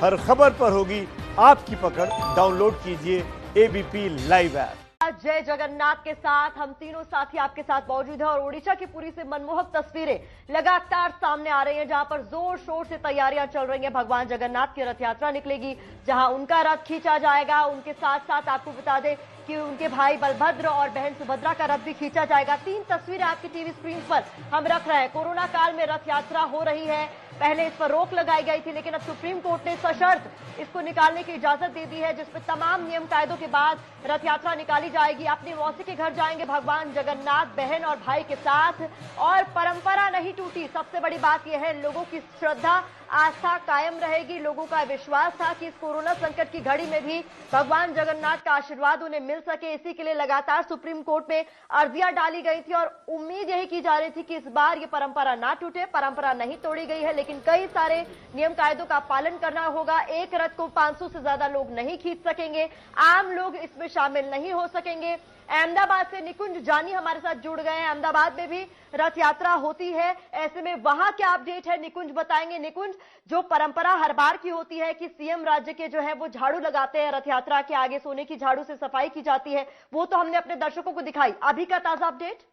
हर खबर पर होगी आपकी पकड़। डाउनलोड कीजिए एबीपी लाइव ऐप। जय जगन्नाथ के साथ हम तीनों साथी आपके साथ मौजूद हैं और ओडिशा की पूरी से मनमोहक तस्वीरें लगातार सामने आ रही हैं, जहां पर जोर शोर से तैयारियां चल रही हैं। भगवान जगन्नाथ की रथ यात्रा निकलेगी, जहां उनका रथ खींचा जाएगा। उनके साथ साथ आपको बता दें कि उनके भाई बलभद्र और बहन सुभद्रा का रथ भी खींचा जाएगा। 3 तस्वीरें आपकी टीवी स्क्रीन पर हम रख रहे हैं। कोरोना काल में रथ यात्रा हो रही है, पहले इस पर रोक लगाई गई थी, लेकिन अब सुप्रीम कोर्ट ने सशर्त इसको निकालने की इजाजत दे दी है, जिसमें तमाम नियम कायदों के बाद रथ यात्रा निकाली जाएगी। अपनी मौसी के घर जाएंगे भगवान जगन्नाथ बहन और भाई के साथ, और परंपरा नहीं टूटी। सबसे बड़ी बात यह है, लोगों की श्रद्धा आस्था कायम रहेगी। लोगों का विश्वास था कि इस कोरोना संकट की घड़ी में भी भगवान जगन्नाथ का आशीर्वाद उन्हें मिल सके। इसी के लिए लगातार सुप्रीम कोर्ट में अर्जियां डाली गई थी और उम्मीद यही की जा रही थी कि इस बार ये परंपरा ना टूटे। परंपरा नहीं तोड़ी गई है, लेकिन कई सारे नियम कायदों का पालन करना होगा। एक रथ को 500 से ज्यादा लोग नहीं खींच सकेंगे, आम लोग इसमें शामिल नहीं हो सकेंगे। अहमदाबाद से निकुंज जानी हमारे साथ जुड़ गए हैं। अहमदाबाद में भी रथ यात्रा होती है, ऐसे में वहां क्या अपडेट है निकुंज बताएंगे। निकुंज, जो परंपरा हर बार की होती है कि सीएम राज्य के जो है वो झाड़ू लगाते हैं रथ यात्रा के आगे, सोने की झाड़ू से सफाई की जाती है, वो तो हमने अपने दर्शकों को दिखाई। अभी का ताजा अपडेट?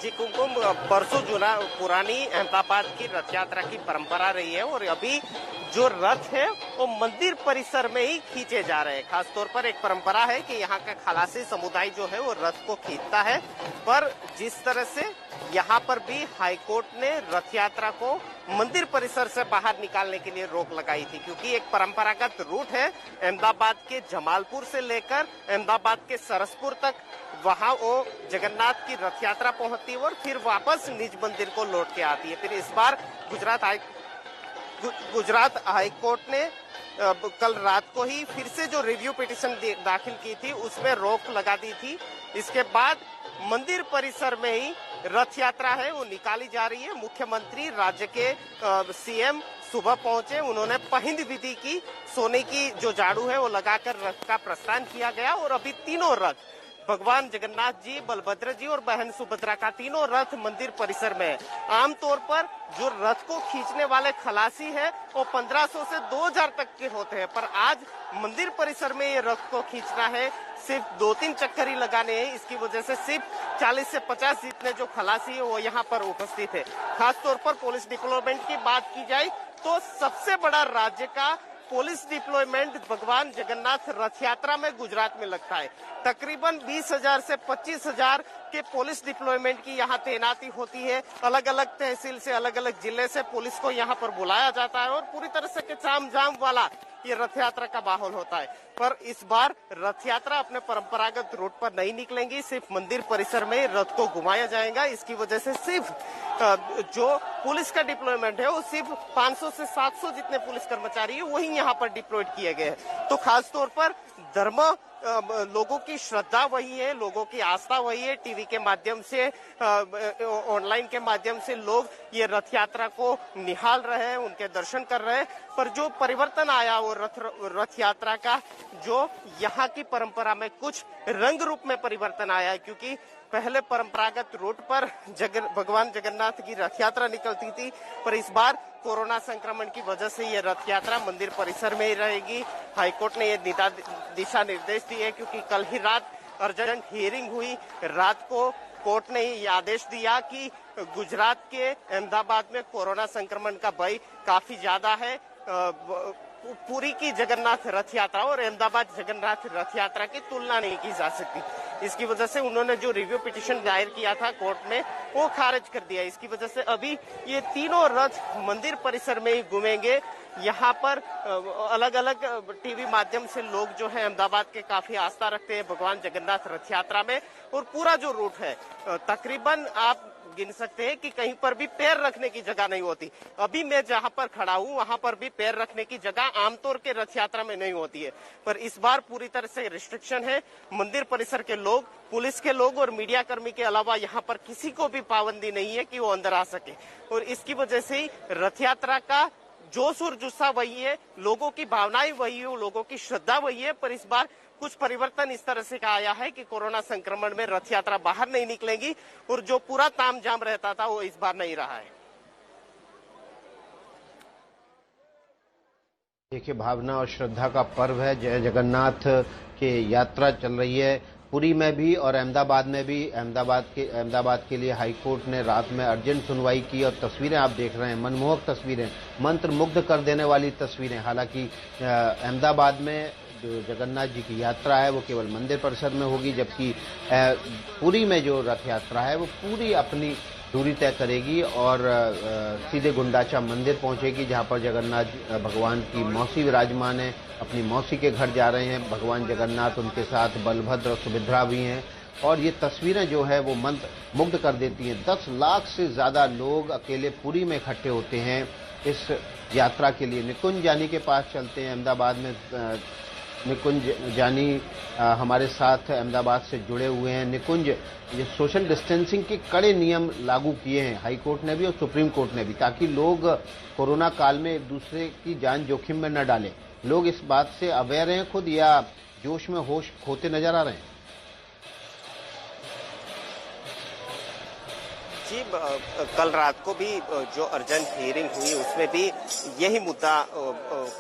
जी कुमकुम, परसों पुरानी अहमदाबाद की रथ यात्रा की परंपरा रही है और अभी जो रथ है वो मंदिर परिसर में ही खींचे जा रहे हैं। खासतौर पर एक परंपरा है कि यहाँ का खलासी समुदाय जो है वो रथ को खींचता है, पर जिस तरह से यहाँ पर भी हाईकोर्ट ने रथ यात्रा को मंदिर परिसर से बाहर निकालने के लिए रोक लगाई थी, क्योंकि एक परंपरागत रूट है अहमदाबाद के जमालपुर से लेकर अहमदाबाद के सरसपुर तक, वहां वो जगन्नाथ की रथ यात्रा पहुंचती है और फिर वापस निज मंदिर को लौट के आती है। फिर इस बार गुजरात हाईकोर्ट ने कल रात को ही फिर से जो रिव्यू पिटीशन दाखिल की थी उसमें रोक लगा दी थी। इसके बाद मंदिर परिसर में ही रथ यात्रा है वो निकाली जा रही है। मुख्यमंत्री राज्य के सीएम सुबह पहुंचे, उन्होंने पहिंद विधि की, सोने की जो झाड़ू है वो लगाकर रथ का प्रस्थान किया गया और अभी तीनों रथ भगवान जगन्नाथ जी, बलभद्र जी और बहन सुभद्रा का तीनों रथ मंदिर परिसर में है। आमतौर पर जो रथ को खींचने वाले खलासी है वो 1500 से 2000 तक के होते हैं, पर आज मंदिर परिसर में ये रथ को खींचना है, सिर्फ 2-3 चक्कर ही लगाने हैं। इसकी वजह से सिर्फ 40 से 50 जितने जो खलासी है वो यहाँ पर उपस्थित है। खासतौर पर पुलिस डिप्लॉयमेंट की बात की जाए तो सबसे बड़ा राज्य का पुलिस डिप्लॉयमेंट भगवान जगन्नाथ रथ यात्रा में गुजरात में लगता है। तकरीबन 20,000 से 25,000 के पुलिस डिप्लॉयमेंट की यहाँ तैनाती होती है। अलग अलग तहसील से, अलग अलग जिले से पुलिस को यहाँ पर बुलाया जाता है और पूरी तरह से ताम झाम वाला ये रथ यात्रा का माहौल होता है। पर इस बार रथ यात्रा अपने परंपरागत रूट पर नहीं निकलेंगी, सिर्फ मंदिर परिसर में रथ को घुमाया जाएगा। इसकी वजह से सिर्फ जो पुलिस का डिप्लॉयमेंट है वो सिर्फ 500 से 700 जितने पुलिस कर्मचारी है वही यहाँ पर डिप्लॉयड किए गए हैं। तो खासतौर पर धर्म, लोगों की श्रद्धा वही है, लोगों की आस्था वही है। टीवी के माध्यम से, ऑनलाइन के माध्यम से लोग ये रथ यात्रा को निहाल रहे हैं, उनके दर्शन कर रहे हैं। पर जो परिवर्तन आया वो रथ यात्रा का, जो यहाँ की परंपरा में कुछ रंग रूप में परिवर्तन आया है, क्योंकि पहले परंपरागत रूट पर भगवान जगन्नाथ की रथ यात्रा निकलती थी, पर इस बार कोरोना संक्रमण की वजह से ये रथ यात्रा मंदिर परिसर में ही रहेगी। हाईकोर्ट ने ये दिशा निर्देश दिए, क्योंकि कल ही रात अर्जेंट हियरिंग हुई। रात को कोर्ट ने ये आदेश दिया कि गुजरात के अहमदाबाद में कोरोना संक्रमण का भय काफी ज्यादा है। पूरी की जगन्नाथ रथ यात्रा और अहमदाबाद जगन्नाथ रथ यात्रा की तुलना नहीं की जा सकती। इसकी वजह से उन्होंने जो रिव्यू पिटीशन दायर किया था कोर्ट में वो खारिज कर दिया। इसकी वजह से अभी ये तीनों रथ मंदिर परिसर में ही घूमेंगे। यहाँ पर अलग अलग टीवी माध्यम से लोग जो है अहमदाबाद के काफी आस्था रखते हैं भगवान जगन्नाथ रथ यात्रा में, और पूरा जो रूट है तकरीबन आप गिन सकते हैं कि कहीं पर भी पैर रखने की जगह नहीं होती। अभी मैं जहां पर खड़ा हूं वहां पर भी पैर रखने की जगह आमतौर के रथ यात्रा में नहीं होती है, पर इस बार पूरी तरह से रिस्ट्रिक्शन है। मंदिर परिसर के लोग, पुलिस के लोग और मीडिया कर्मी के अलावा यहाँ पर किसी को भी पाबंदी नहीं है कि वो अंदर आ सके, और इसकी वजह से ही रथ यात्रा का जोश और जुस्सा वही है, लोगों की भावनाएं वही है, लोगों की श्रद्धा वही है। पर इस बार कुछ परिवर्तन इस तरह से आया है कि कोरोना संक्रमण में रथ यात्रा बाहर नहीं निकलेगी और जो पूरा तामझाम रहता था वो इस बार नहीं रहा है। देखिए, भावना और श्रद्धा का पर्व है। जय जगन्नाथ की यात्रा चल रही है पुरी में भी और अहमदाबाद में भी। अहमदाबाद के लिए हाईकोर्ट ने रात में अर्जेंट सुनवाई की और तस्वीरें आप देख रहे हैं, मनमोहक तस्वीरें, मंत्र मुग्ध कर देने वाली तस्वीरें। हालांकि अहमदाबाद में जो जगन्नाथ जी की यात्रा है वो केवल मंदिर परिसर में होगी, जबकि पुरी में जो रथ यात्रा है वो पूरी अपनी दूरी तय करेगी और सीधे गुंडाचा मंदिर पहुंचेगी, जहां पर जगन्नाथ भगवान की मौसी विराजमान है। अपनी मौसी के घर जा रहे हैं भगवान जगन्नाथ, उनके साथ बलभद्र और सुभद्रा भी हैं। और ये तस्वीरें जो है वो मंत्र मुग्ध कर देती हैं। 10 लाख से ज्यादा लोग अकेले पुरी में इकट्ठे होते हैं इस यात्रा के लिए। निकुंज जानी के पास चलते हैं। अहमदाबाद में निकुंज जानी हमारे साथ अहमदाबाद से जुड़े हुए हैं। निकुंज, ये सोशल डिस्टेंसिंग के कड़े नियम लागू किए हैं हाई कोर्ट ने भी और सुप्रीम कोर्ट ने भी, ताकि लोग कोरोना काल में एक दूसरे की जान जोखिम में न डालें। लोग इस बात से अवेयर हैं खुद, या जोश में होश खोते नजर आ रहे हैं? जी, कल रात को भी जो अर्जेंट हियरिंग हुई उसमें भी यही मुद्दा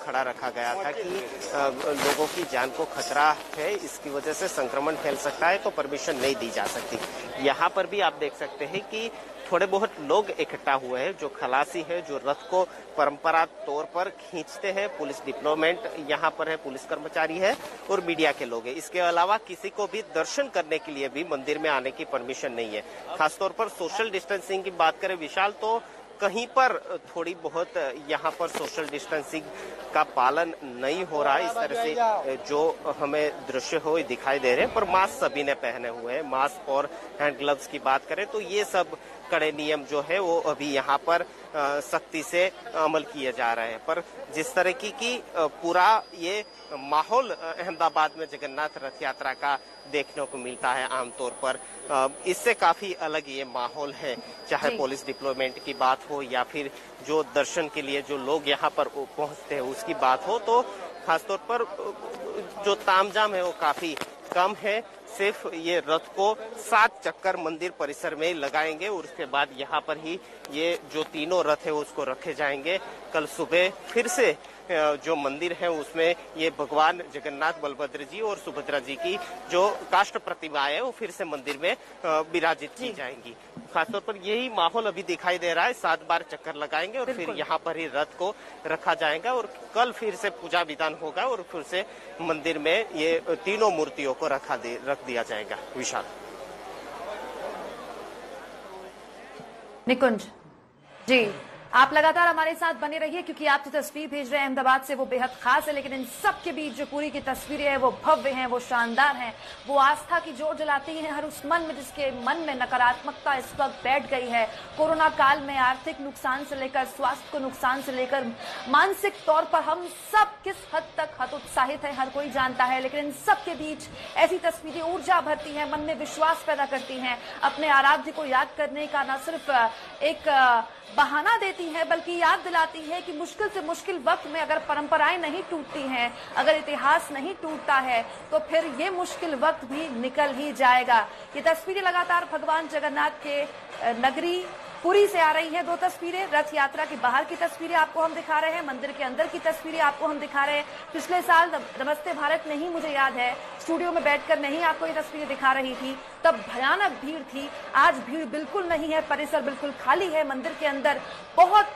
खड़ा रखा गया था कि लोगों की जान को खतरा है, इसकी वजह से संक्रमण फैल सकता है, तो परमिशन नहीं दी जा सकती। यहाँ पर भी आप देख सकते हैं कि थोड़े बहुत लोग इकट्ठा हुए हैं। जो खलासी है, जो रथ को परंपरागत तौर पर खींचते हैं, पुलिस डिप्लोमेंट यहाँ पर है, पुलिस कर्मचारी है और मीडिया के लोग हैं। इसके अलावा किसी को भी दर्शन करने के लिए भी मंदिर में आने की परमिशन नहीं है। खासतौर पर सोशल डिस्टेंसिंग की बात करें विशाल, तो कहीं पर थोड़ी बहुत यहाँ पर सोशल डिस्टेंसिंग का पालन नहीं हो रहा है। इस तरह से जो हमें दृश्य हो दिखाई दे रहे हैं, पर मास्क सभी ने पहने हुए हैं। मास्क और हैंड ग्लव्स की बात करें तो ये सब कड़े नियम जो है वो अभी यहाँ पर सख्ती से अमल किए जा रहे हैं। पर जिस तरह की पूरा ये माहौल अहमदाबाद में जगन्नाथ रथ यात्रा का देखने को मिलता है आमतौर पर, इससे काफी अलग ये माहौल है। चाहे पुलिस डिप्लोमेंट की बात हो या फिर जो दर्शन के लिए जो लोग यहाँ पर पहुंचते हैं उसकी बात हो, तो खासतौर पर जो तामझाम है वो काफी कम है। सिर्फ ये रथ को 7 चक्कर मंदिर परिसर में लगाएंगे और उसके बाद यहाँ पर ही ये जो तीनों रथ है उसको रखे जाएंगे। कल सुबह फिर से जो मंदिर है उसमें ये भगवान जगन्नाथ, बलभद्र जी और सुभद्रा जी की जो काष्ठ प्रतिमाएं है वो फिर से मंदिर में विराजित की जाएंगी। खासतौर पर यही माहौल अभी दिखाई दे रहा है। 7 बार चक्कर लगाएंगे और फिर यहाँ पर ही रथ को रखा जाएगा और कल फिर से पूजा विधान होगा और फिर से मंदिर में ये तीनों मूर्तियों को रख दिया जाएगा। विशाल। निकुंज जी, आप लगातार हमारे साथ बने रहिए क्योंकि आप जो तस्वीर भेज रहे हैं अहमदाबाद से वो बेहद खास है, लेकिन इन सब के बीच जो पूरी की तस्वीरें हैं वो भव्य हैं, वो शानदार हैं, वो आस्था की जोर जलाती हैं हर उस मन में जिसके मन में नकारात्मकता इस वक्त बैठ गई है। कोरोना काल में आर्थिक नुकसान से लेकर स्वास्थ्य को नुकसान से लेकर मानसिक तौर पर हम सब किस हद तक हतोत्साहित है हर कोई जानता है, लेकिन इन सब के बीच ऐसी तस्वीरें ऊर्जा भरती हैं, मन में विश्वास पैदा करती हैं, अपने आराध्य को याद करने का न सिर्फ एक बहाना देती है बल्कि याद दिलाती है कि मुश्किल से मुश्किल वक्त में अगर परंपराएं नहीं टूटती हैं, अगर इतिहास नहीं टूटता है तो फिर ये मुश्किल वक्त भी निकल ही जाएगा। ये तस्वीरें लगातार भगवान जगन्नाथ के नगरी पुरी से आ रही है। 2 तस्वीरें, रथ यात्रा की बाहर की तस्वीरें आपको हम दिखा रहे हैं, मंदिर के अंदर की तस्वीरें आपको हम दिखा रहे हैं। पिछले साल नमस्ते भारत में ही मुझे याद है स्टूडियो में बैठकर नहीं आपको ये तस्वीरें दिखा रही थी, तब भयानक भीड़ थी। आज भीड़ बिल्कुल नहीं है, परिसर बिल्कुल खाली है, मंदिर के अंदर बहुत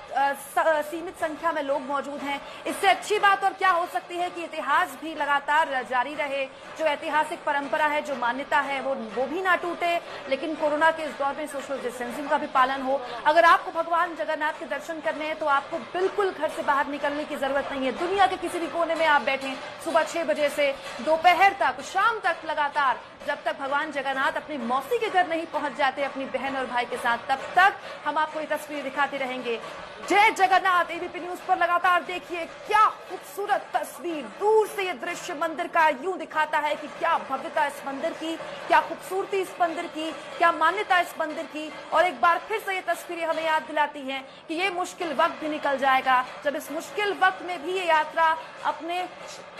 सीमित संख्या में लोग मौजूद हैं। इससे अच्छी बात और क्या हो सकती है कि इतिहास भी लगातार जारी रहे, जो ऐतिहासिक परंपरा है, जो मान्यता है वो भी ना टूटे, लेकिन कोरोना के इस दौर में सोशल डिस्टेंसिंग का भी पालन हो। अगर आपको भगवान जगन्नाथ के दर्शन करने हैं तो आपको बिल्कुल घर से बाहर निकलने की जरूरत नहीं है। दुनिया के किसी भी कोने में आप बैठें, सुबह 6 बजे से दोपहर तक, शाम तक, लगातार जब तक भगवान जगन्नाथ अपनी मौसी के घर नहीं पहुंच जाते अपनी बहन और भाई के साथ, तब तक हम आपको ये तस्वीर दिखाते रहेंगे। जय जगन्नाथ एबीपी न्यूज पर लगातार देखिए क्या खूबसूरत तस्वीर। दूर से ये दृश्य मंदिर का यूं दिखाता है कि क्या भव्यता इस मंदिर की, क्या खूबसूरती इस मंदिर की, क्या मान्यता इस मंदिर की। और एक बार फिर से ये तस्वीरें हमें याद दिलाती हैं कि ये मुश्किल वक्त भी निकल जाएगा, जब इस मुश्किल वक्त में भी ये यात्रा अपने,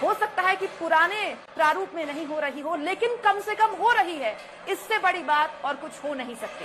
हो सकता है कि पुराने प्रारूप में नहीं हो रही हो, लेकिन कम से कम हो रही है। इससे बड़ी बात और कुछ हो नहीं सकती।